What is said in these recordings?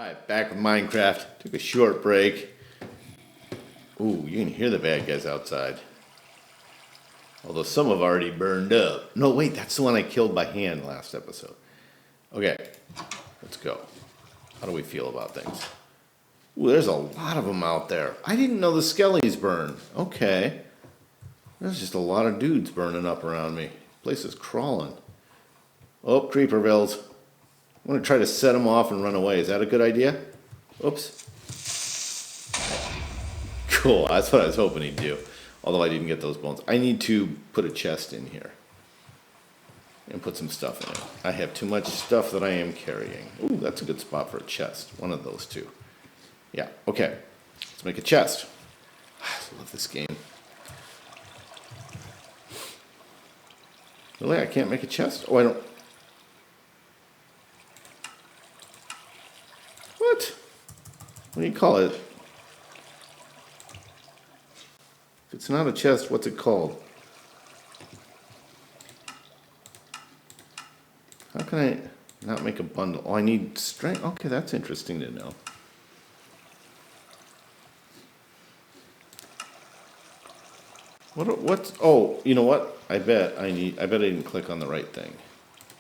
Alright, back with Minecraft. Took a short break. Ooh, you can hear the bad guys outside. Although some have already burned up. No, wait, that's the one I killed by hand last episode. Okay, let's go. How do we feel about things? Ooh, there's a lot of them out there. I didn't know the skellies burn. Okay. There's just a lot of dudes burning up around me. Place is crawling. Oh, Creepervilles. I'm going to try to set them off and run away. Is that a good idea? Oops. Cool, that's what I was hoping he'd do. Although I didn't get those bones. I need to put a chest in here. And put some stuff in it. I have too much stuff that I am carrying. Ooh, that's a good spot for a chest. One of those two. Yeah, okay. Let's make a chest. I love this game. Really? I can't make a chest? Oh, I don't... What? What do you call it? If it's not a chest, what's it called? How can I not make a bundle? Oh, I need strength. Okay, that's interesting to know. What's... Oh, you know what? I bet I didn't click on the right thing.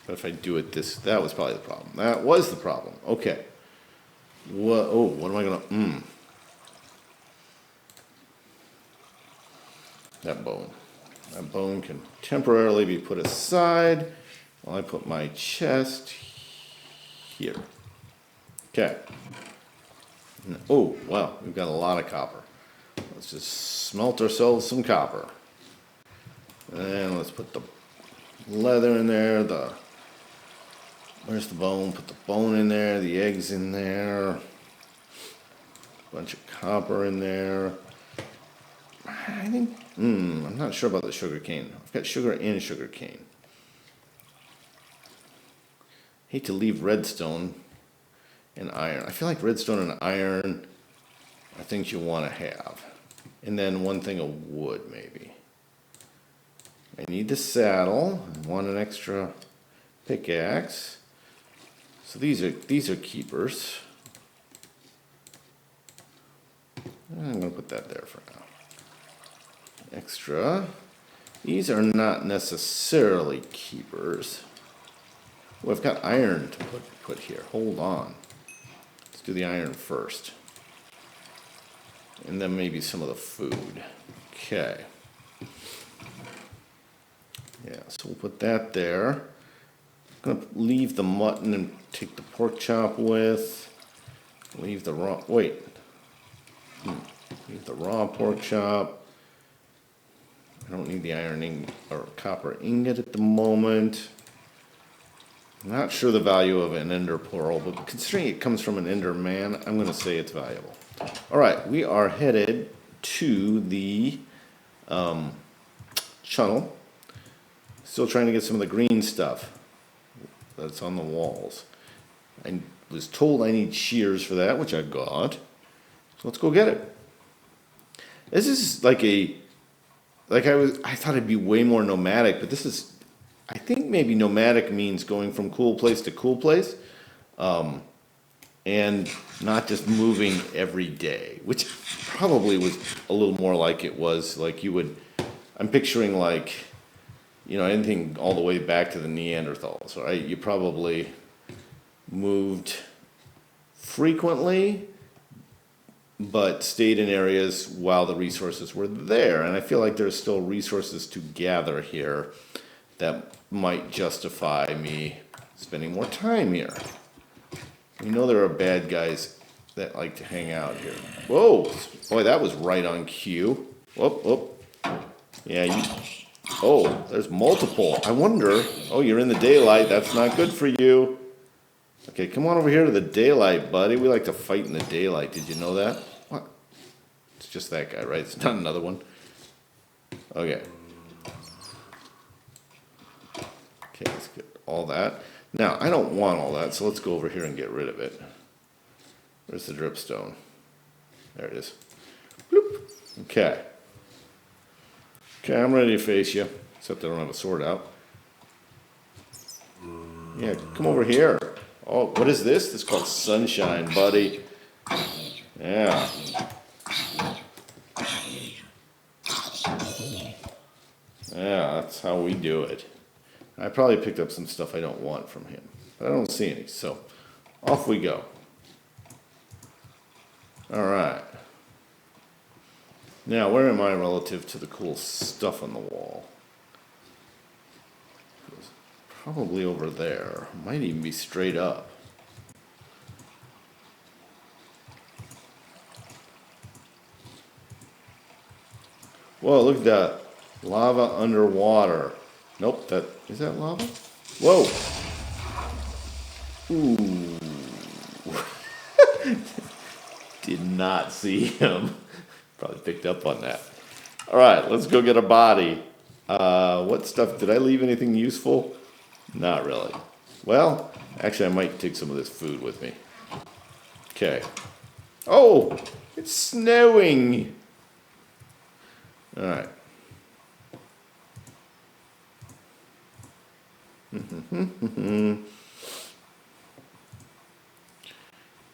But if I do it that was probably the problem. That was the problem. Okay. What? Oh, what am I gonna? That bone. That bone can temporarily be put aside while I put my chest here. Okay. Oh, wow, we've got a lot of copper. Let's just smelt ourselves some copper. And let's put the leather in there. Where's the bone? Put the bone in there, the eggs in there. Bunch of copper in there. I think, I'm not sure about the sugar cane. I've got sugar and sugar cane. Hate to leave redstone and iron. I feel like redstone and iron are things you want to have. And then one thing of wood, maybe. I need the saddle. I want an extra pickaxe. So these are keepers. I'm going to put that there for now. Extra. These are not necessarily keepers. Oh, I've got iron to put here. Hold on. Let's do the iron first. And then maybe some of the food. Okay. Yeah, so we'll put that there. I'm going to leave the mutton and take the pork chop with. Leave the raw... Wait. Leave the raw pork chop. I don't need the iron or copper ingot at the moment. I'm not sure the value of an ender pearl, but considering it comes from an ender man, I'm going to say it's valuable. All right, we are headed to the channel. Still trying to get some of the green stuff that's on the walls. I was told I need shears for that, which I got. So let's go get it. This is like I thought it'd be way more nomadic, but this is, I think maybe nomadic means going from cool place to cool place, and not just moving every day, which probably was a little more like it was like you would, I'm picturing like, anything all the way back to the Neanderthals, right? You probably moved frequently, but stayed in areas while the resources were there. And I feel like there's still resources to gather here that might justify me spending more time here. There are bad guys that like to hang out here. Whoa! Boy, that was right on cue. Whoop, whoop. Yeah, oh, there's multiple. I wonder... Oh, you're in the daylight. That's not good for you. Okay, come on over here to the daylight, buddy. We like to fight in the daylight. Did you know that? What? It's just that guy, right? It's not another one. Okay. Okay, let's get all that. Now, I don't want all that, so let's go over here and get rid of it. Where's the dripstone? There it is. Bloop. Okay. Okay, I'm ready to face you. Except I don't have a sword out. Yeah, come over here. Oh, what is this? This is called sunshine, buddy. Yeah. Yeah, that's how we do it. I probably picked up some stuff I don't want from him, but I don't see any, so off we go. All right. Now, where am I relative to the cool stuff on the wall? Probably over there. Might even be straight up. Whoa, look at that. Lava underwater. Nope, is that lava? Whoa. Ooh. Did not see him. Probably picked up on that. All right, let's go get a body. What stuff, did I leave anything useful? Not really. Well, actually I might take some of this food with me. Okay. Oh, it's snowing. All right.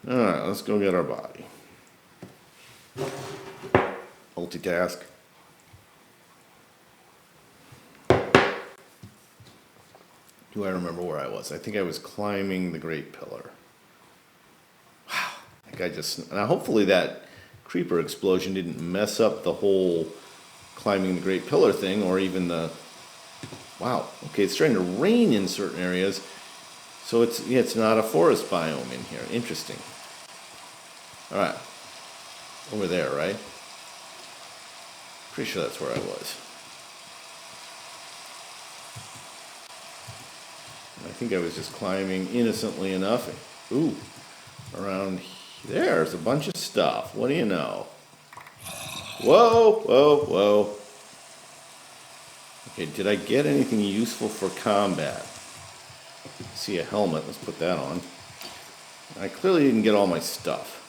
All right, let's go get our body. Multitask. Do I remember where I was? I think I was climbing the Great Pillar. Wow. Like I just, now hopefully that creeper explosion didn't mess up the whole climbing the Great Pillar thing, or even the, wow, okay, it's starting to rain in certain areas, so it's not a forest biome in here. Interesting. All right, over there, right? Pretty sure that's where I was. I think I was just climbing innocently enough. Ooh, around there's a bunch of stuff. What do you know? Whoa, whoa, whoa. Okay, did I get anything useful for combat? I see a helmet, let's put that on. I clearly didn't get all my stuff.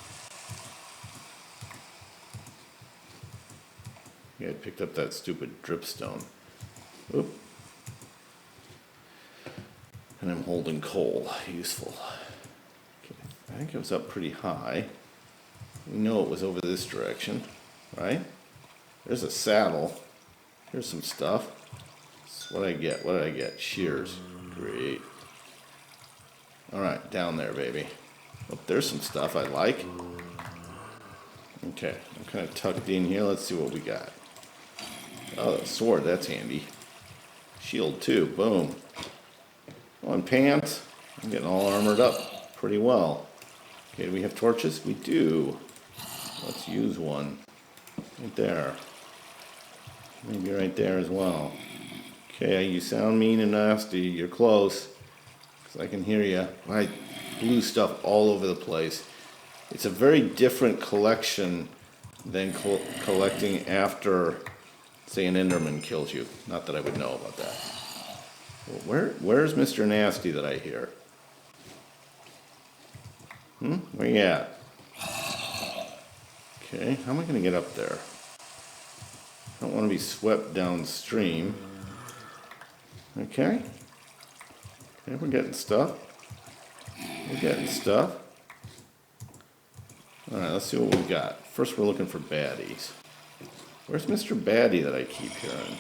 Yeah, I picked up that stupid dripstone. Oop. And I'm holding coal, useful. Okay, I think it was up pretty high. We know it was over this direction, right? There's a saddle. Here's some stuff. What did I get? What did I get? Shears. Great. All right, down there, baby. Oh, there's some stuff I like. Okay, I'm kind of tucked in here. Let's see what we got. Oh, the sword, that's handy. Shield too, boom. Oh, and pants. I'm getting all armored up pretty well. Okay, do we have torches? We do. Let's use one. Right there. Maybe right there as well. Okay, you sound mean and nasty. You're close. 'Cause I can hear you. I blew stuff all over the place. It's a very different collection than collecting after, say, an Enderman kills you. Not that I would know about that. Where's Mr. Nasty that I hear? Where you at? Okay, how am I going to get up there? I don't want to be swept downstream. Okay. Okay, we're getting stuff. We're getting stuff. Alright, let's see what we got. First we're looking for baddies. Where's Mr. Baddie that I keep hearing?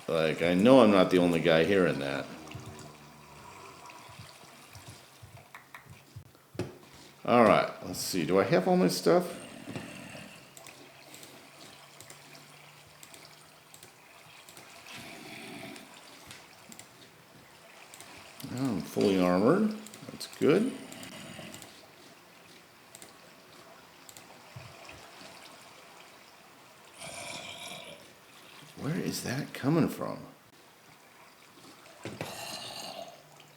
Like, I know I'm not the only guy hearing that. Alright, let's see. Do I have all my stuff? Oh, I'm fully armored. That's good. Where is that coming from?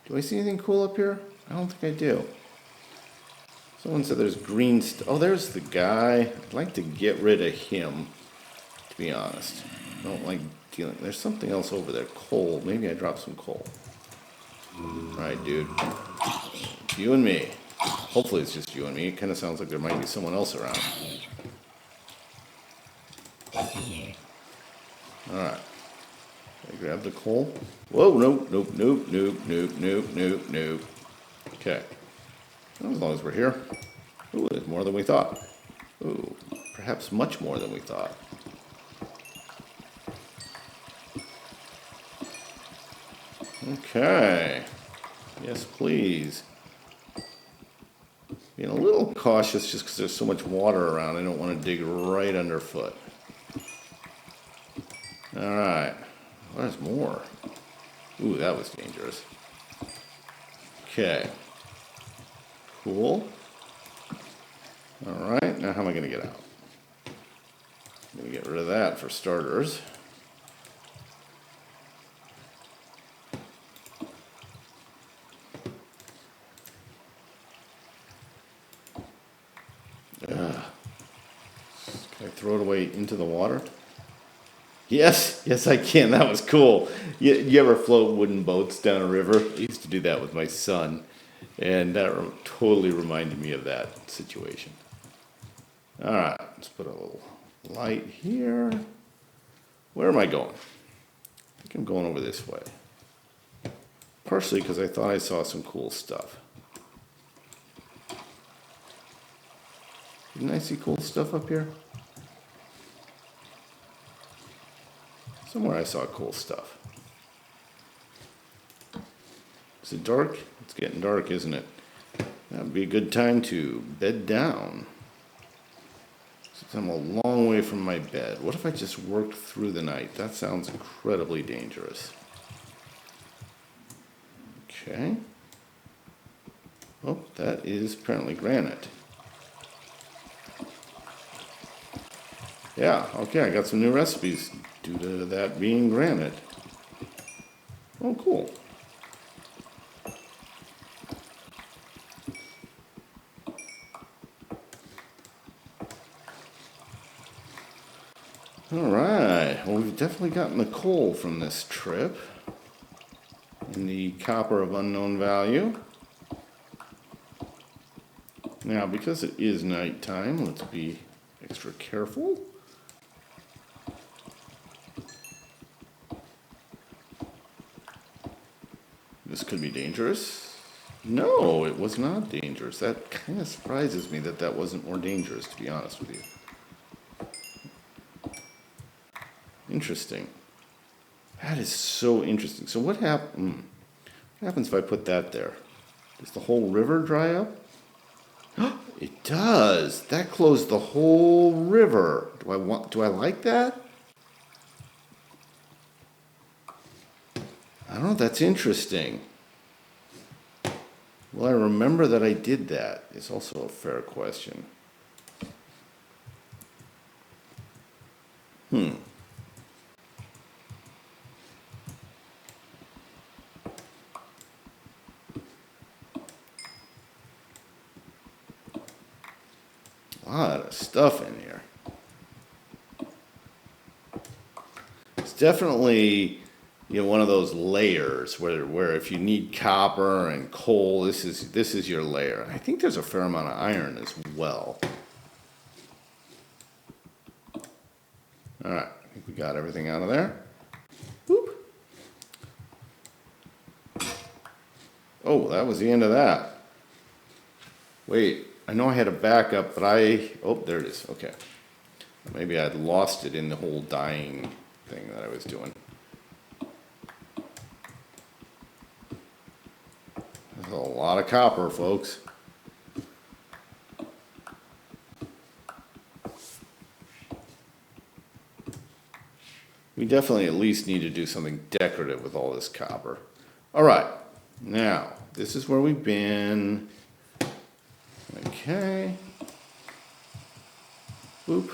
Do I see anything cool up here? I don't think I do. Someone said there's green oh, there's the guy. I'd like to get rid of him, to be honest. I don't like dealing. There's something else over there. Coal. Maybe I dropped some coal. Alright, dude. It's you and me. Hopefully it's just you and me. It kind of sounds like there might be someone else around. Alright. I grab the coal. Whoa, nope, nope, nope, nope, nope, nope, nope, nope. Okay. Well, as long as we're here. Ooh, there's more than we thought. Ooh, perhaps much more than we thought. Okay. Yes, please. Being a little cautious just because there's so much water around. I don't want to dig right underfoot. Alright. Well, there's more. Ooh, that was dangerous. Okay. Cool. Alright, now how am I going to get out? I'm going to get rid of that for starters. Ugh. Can I throw it away into the water? Yes, yes I can. That was cool. You ever float wooden boats down a river? I used to do that with my son, and that totally reminded me of that situation. All right, let's put a little light here. Where am I going? I think I'm going over this way. Partially because I thought I saw some cool stuff. Didn't I see cool stuff up here? Somewhere I saw cool stuff. Is it dark? It's getting dark, isn't it? That would be a good time to bed down. Since I'm a long way from my bed. What if I just worked through the night? That sounds incredibly dangerous. Okay. Oh, that is apparently granite. Yeah, okay, I got some new recipes due to that being granite. Oh, cool. Alright, well we've definitely gotten the coal from this trip. And the copper of unknown value. Now, because it is nighttime, let's be extra careful. This could be dangerous. No, it was not dangerous. That kind of surprises me that that wasn't more dangerous, to be honest with you. Interesting. That is so interesting. So what happens if I put that there? Does the whole river dry up? It does. That closed the whole river. Do I like that? I don't know, that's interesting. Well, I remember that I did that. It's also a fair question. A lot of stuff in here. It's definitely, one of those layers where if you need copper and coal, this is your layer. I think there's a fair amount of iron as well. All right, I think we got everything out of there. Whoop. Oh, that was the end of that. Wait, I know I had a backup, but oh, there it is. Okay. Maybe I'd lost it in the whole dying thing that I was doing. There's a lot of copper, folks. We definitely at least need to do something decorative with all this copper. All right, now, this is where we've been. Okay. Boop.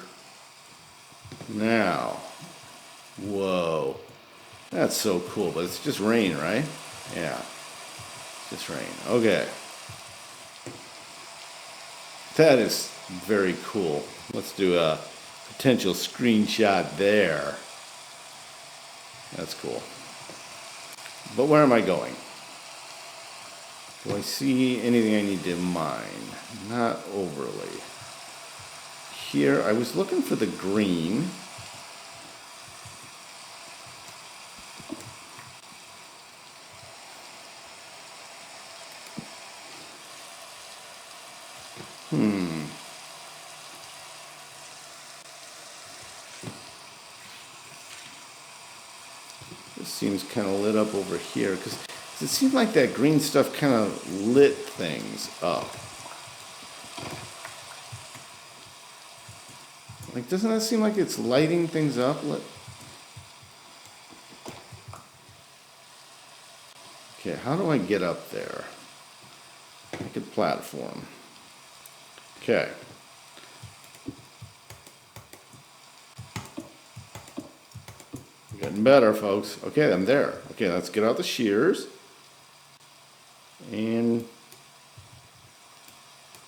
Now. Whoa. That's so cool, but it's just rain, right? Yeah. Just rain. Okay. That is very cool. Let's do a potential screenshot there. That's cool. But where am I going? Do I see anything I need to mine? Not overly. Here, I was looking for the green. This seems kind of lit up over here, because it seems like that green stuff kind of lit things up. Like, doesn't that seem like it's lighting things up? Okay, how do I get up there? Make a platform. Okay. Getting better, folks. Okay, I'm there. Okay, let's get out the shears. And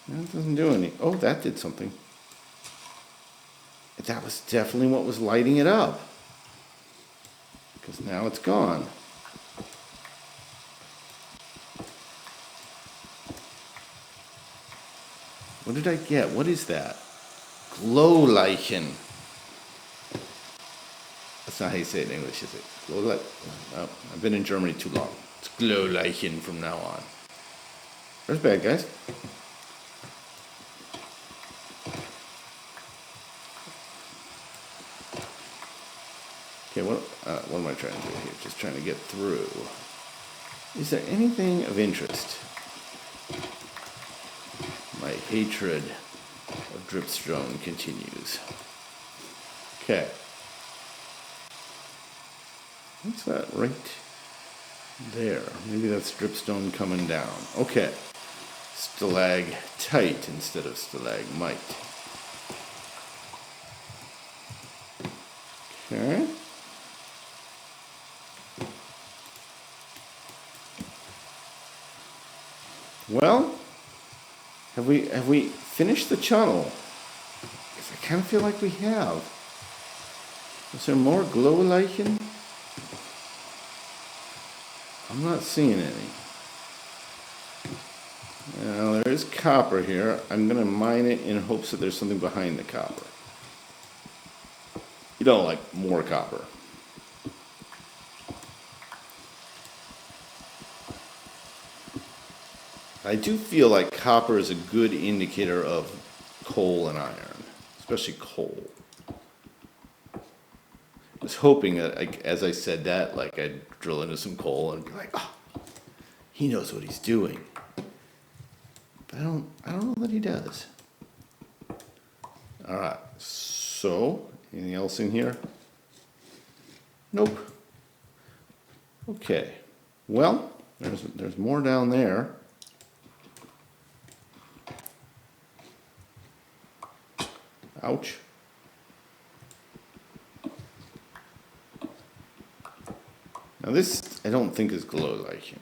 that doesn't do any. Oh, that did something. That was definitely what was lighting it up. Because now it's gone. What did I get? What is that? Glow lichen. That's not how you say it in English, is it? Glow lichen. Oh, I've been in Germany too long. It's glow lichen from now on. There's bad guys. Okay, what am I trying to do here? Just trying to get through. Is there anything of interest? My hatred of dripstone continues. Okay. What's that right there? Maybe that's dripstone coming down. Okay. Stalactite instead of stalagmite. Okay. Well, have we finished the tunnel? Because I kind of feel like we have. Is there more glow lichen? I'm not seeing any. Now there is copper here. I'm going to mine it in hopes that there's something behind the copper. You don't like more copper. I do feel like copper is a good indicator of coal and iron, especially coal. I was hoping that, as I said that, like I'd drill into some coal and be like, oh, he knows what he's doing. But I don't know that he does. All right. So, anything else in here? Nope. Okay. Well, there's more down there. Ouch. Now this, I don't think is glow lichen.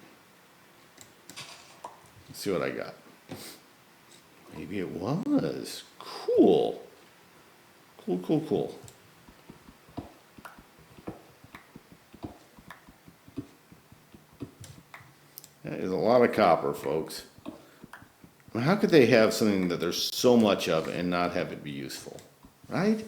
Let's see what I got. Maybe it was. Cool. Cool. That is a lot of copper, folks. How could they have something that there's so much of and not have it be useful? Right?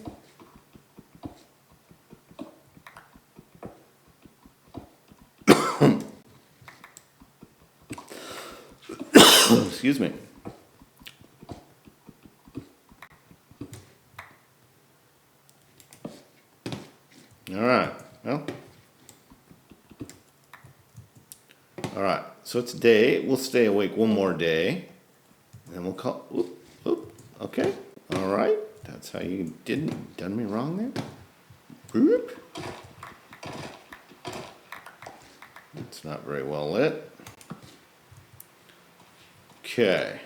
Excuse me. All right. Well. All right. So it's day. We'll stay awake one more day. And then we'll call. Okay. All right. That's how you done me wrong there. Whoop. It's not very well lit. Okay.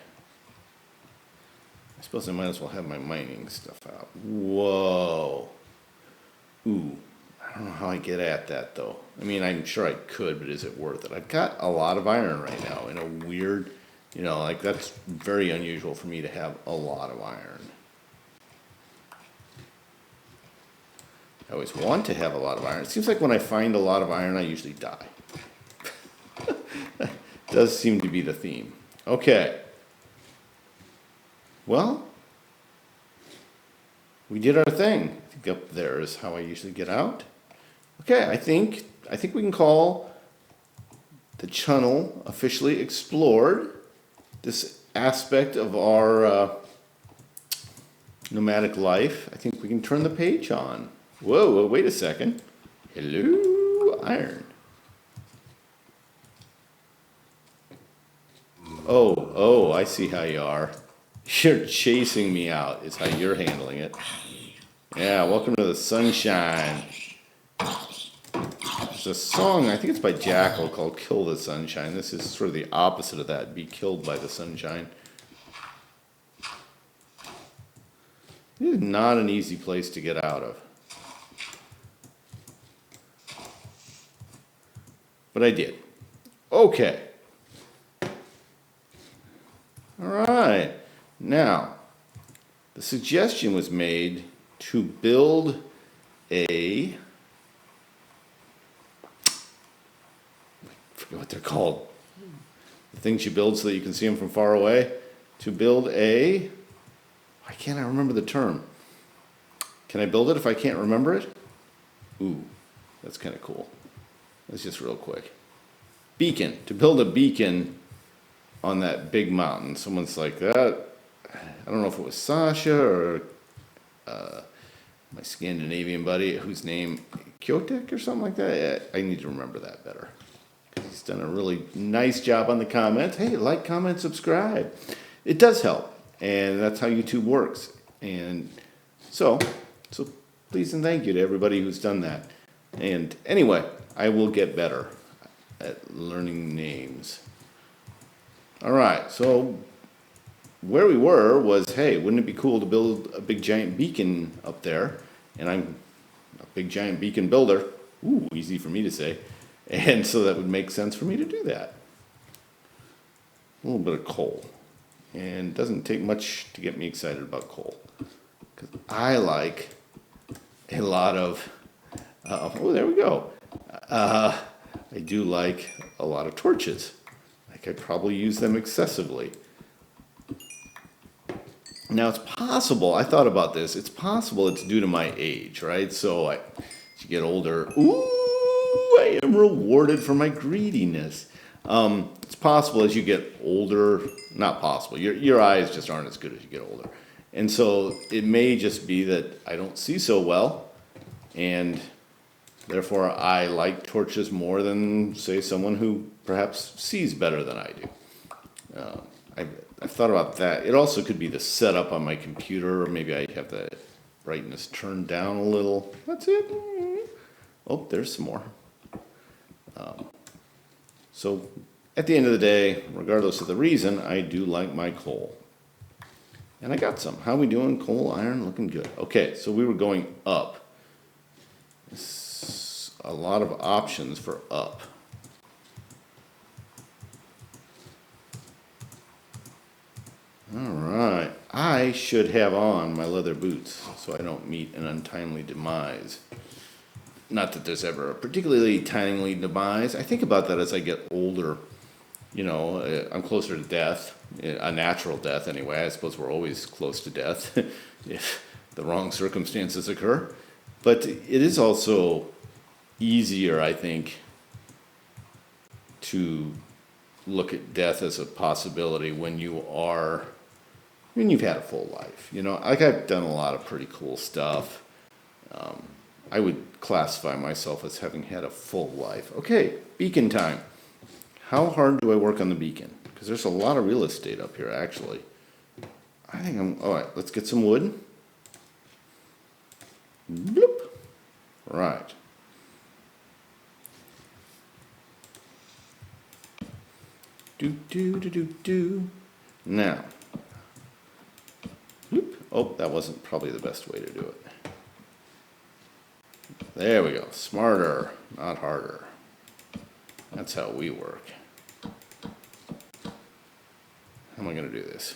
I suppose I might as well have my mining stuff out. Whoa. Ooh. I don't know how I get at that though. I mean, I'm sure I could, but is it worth it? I've got a lot of iron right now in a weird, like that's very unusual for me to have a lot of iron. I always want to have a lot of iron. It seems like when I find a lot of iron, I usually die. Does seem to be the theme. Okay. Well, we did our thing. I think up there is how I usually get out. Okay, I think we can call the channel officially explored. This aspect of our nomadic life, I think we can turn the page on. Whoa, wait a second. Hello, iron. Oh, I see how you are. You're chasing me out is how you're handling it. Yeah, welcome to the sunshine. There's a song, I think it's by Jackal, called Kill the Sunshine. This is sort of the opposite of that, be killed by the sunshine. It is not an easy place to get out of. But I did. Okay. All right. Now, the suggestion was made to build I forget what they're called. The things you build so that you can see them from far away. To build why can't I remember the term? Can I build it if I can't remember it? Ooh, that's kind of cool. That's just real quick. Beacon. To build a beacon on that big mountain. Someone's like that. I don't know if it was Sasha or my Scandinavian buddy, whose name, Kyotek or something like that. I need to remember that better. He's done a really nice job on the comments. Hey, like, comment, subscribe. It does help. And that's how YouTube works. And so please and thank you to everybody who's done that. And anyway, I will get better at learning names. All right, so where we were was, hey, wouldn't it be cool to build a big giant beacon up there? And I'm a big giant beacon builder. Ooh, easy for me to say. And so that would make sense for me to do that. A little bit of coal. And it doesn't take much to get me excited about coal. Because I like a lot of, oh, there we go. I do like a lot of torches. Like I probably use them excessively. Now it's possible, I thought about this, it's possible it's due to my age, right? So as you get older, I am rewarded for my greediness. It's possible as you get older, not possible, your eyes just aren't as good as you get older. And so it may just be that I don't see so well, and therefore I like torches more than, say, someone who perhaps sees better than I do. I've thought about that. It also could be the setup on my computer, or maybe I have the brightness turned down a little. That's it. Oh, there's some more. So at the end of the day, regardless of the reason, I do like my coal. And I got some. How we doing? Coal, iron, looking good. Okay, so we were going up. A lot of options for up. All right. I should have on my leather boots so I don't meet an untimely demise. Not that there's ever a particularly timely demise. I think about that as I get older. You know, I'm closer to death, a natural death anyway. I suppose we're always close to death if the wrong circumstances occur. But it is also easier, I think, to look at death as a possibility when you've had a full life. You know, like I've done a lot of pretty cool stuff. I would classify myself as having had a full life. Okay, beacon time. How hard do I work on the beacon? Because there's a lot of real estate up here, actually. I think all right, let's get some wood. Bloop. Right. Do. Now. Bloop. Oh, that wasn't probably the best way to do it. There we go. Smarter, not harder. That's how we work. How am I going to do this?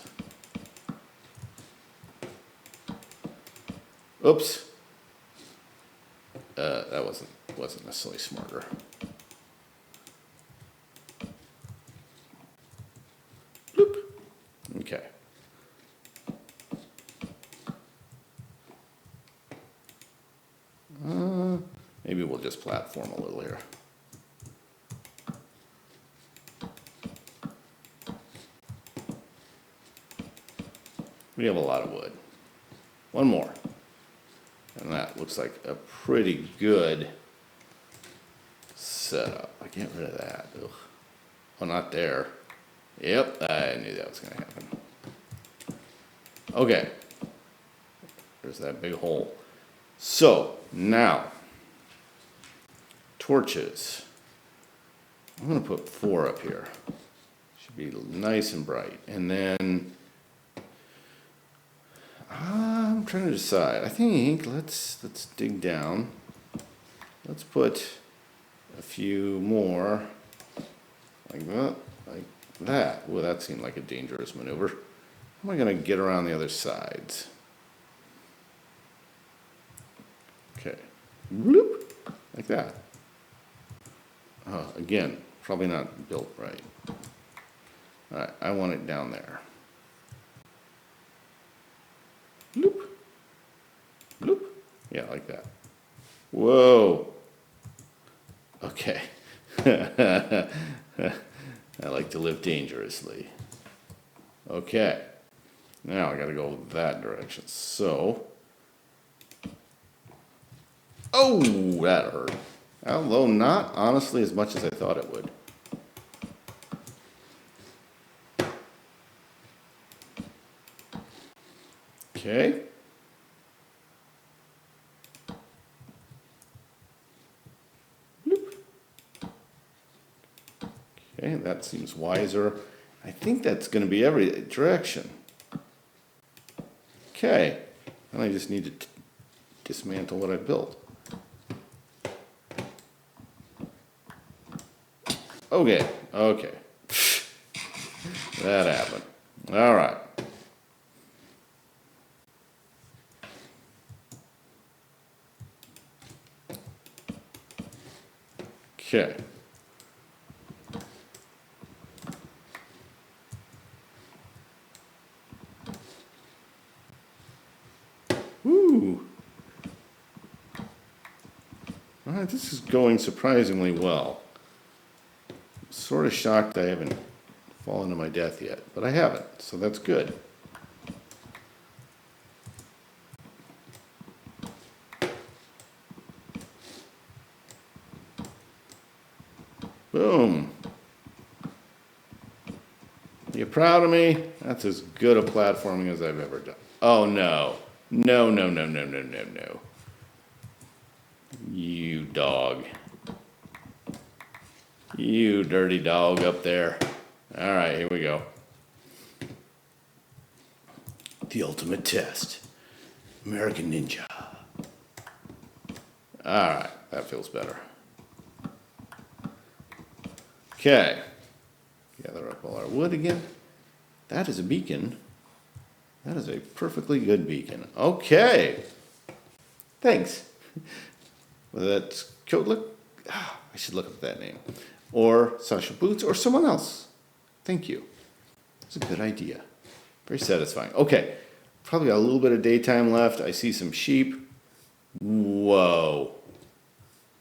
Oops. That wasn't necessarily smarter. Bloop. Okay. Maybe we'll just platform a little here. We have a lot of wood. One more. And that looks like a pretty good setup. I get rid of that. Ugh. Oh, not there. Yep, I knew that was going to happen. Okay. There's that big hole. So, now, torches. I'm going to put 4 up here. Should be nice and bright. And then, I'm trying to decide. I think, let's dig down. Let's put a few more, like that, like that. Well, that seemed like a dangerous maneuver. How am I going to get around the other sides? Okay. Bloop, like that. Again, probably not built right. All right, I want it down there. Bloop. Bloop. Yeah, like that. Whoa. Okay. I like to live dangerously. Okay. Now I gotta go that direction. So. Oh, that hurt. Although not honestly as much as I thought it would. Okay. Bloop. Okay, that seems wiser. I think that's going to be every direction. Okay. And I just need to dismantle what I built. Okay, okay. That happened. All right. Okay. Woo. All right, this is going surprisingly well. Sort of shocked I haven't fallen to my death yet, but I haven't, so that's good. Boom. You proud of me? That's as good a platforming as I've ever done. Oh no. No, no, no, no, no, no, no. You dog. You dirty dog up there. All right, here we go. The ultimate test. American Ninja. All right, that feels better. Okay. Gather up all our wood again. That is a beacon. That is a perfectly good beacon. Okay. Thanks. Whether that's Kotlik, I should look up that name. Or Sasha Boots, or someone else. Thank you. It's a good idea. Very satisfying. Okay, probably got a little bit of daytime left. I see some sheep. Whoa.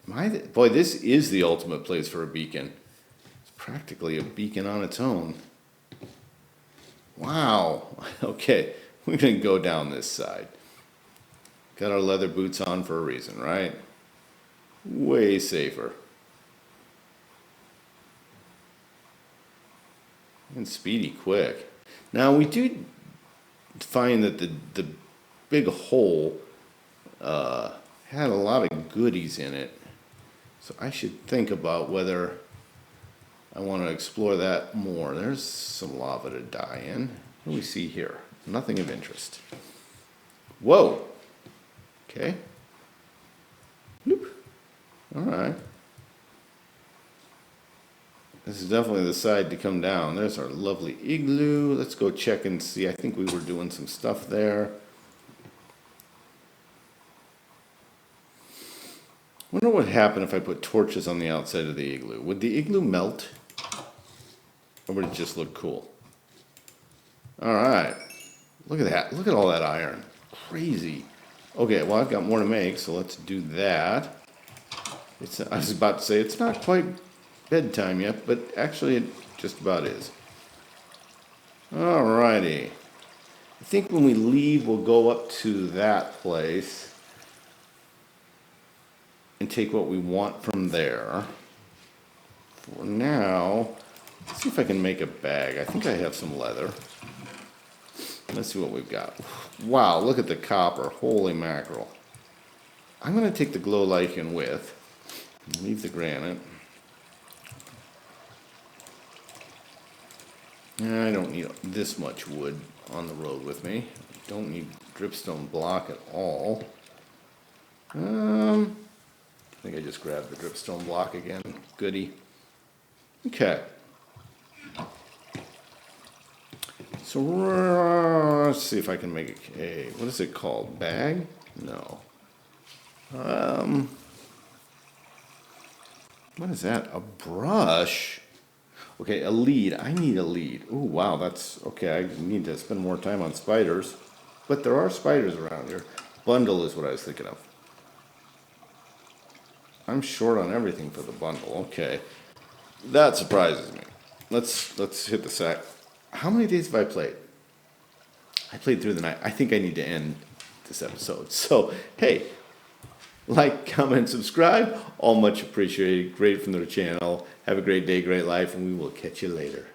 Boy, this is the ultimate place for a beacon. It's practically a beacon on its own. Wow. Okay, we're going to go down this side. Got our leather boots on for a reason, right? Way safer. And speedy quick. Now we do find that the big hole had a lot of goodies in it. So I should think about whether I want to explore that more. There's some lava to die in. What do we see here? Nothing of interest. Whoa. Okay. Bloop. All right. This is definitely the side to come down. There's our lovely igloo. Let's go check and see. I think we were doing some stuff there. Wonder what would happen if I put torches on the outside of the igloo. Would the igloo melt? Or would it just look cool? All right. Look at that. Look at all that iron. Crazy. Okay, well, I've got more to make, so let's do that. I was about to say, it's not quite bedtime yet, but actually it just about is. Alrighty. I think when we leave, we'll go up to that place and take what we want from there. For now, let's see if I can make a bag. I think I have some leather. Let's see what we've got. Wow, look at the copper. Holy mackerel. I'm going to take the glow lichen with. Leave the granite. I don't need this much wood on the road with me. Don't need dripstone block at all. I think I just grabbed the dripstone block again. Goody. Okay. So let's see if I can make a, what is it called? Bag? No. What is that? A brush? Okay, a lead. I need a lead. Oh, wow, that's, okay, I need to spend more time on spiders. But there are spiders around here. Bundle is what I was thinking of. I'm short on everything for the bundle. Okay. That surprises me. Let's hit the sack. How many days have I played? I played through the night. I think I need to end this episode. So, hey, like, comment, subscribe. All much appreciated. Great from their channel. Have a great day, great life, and we will catch you later.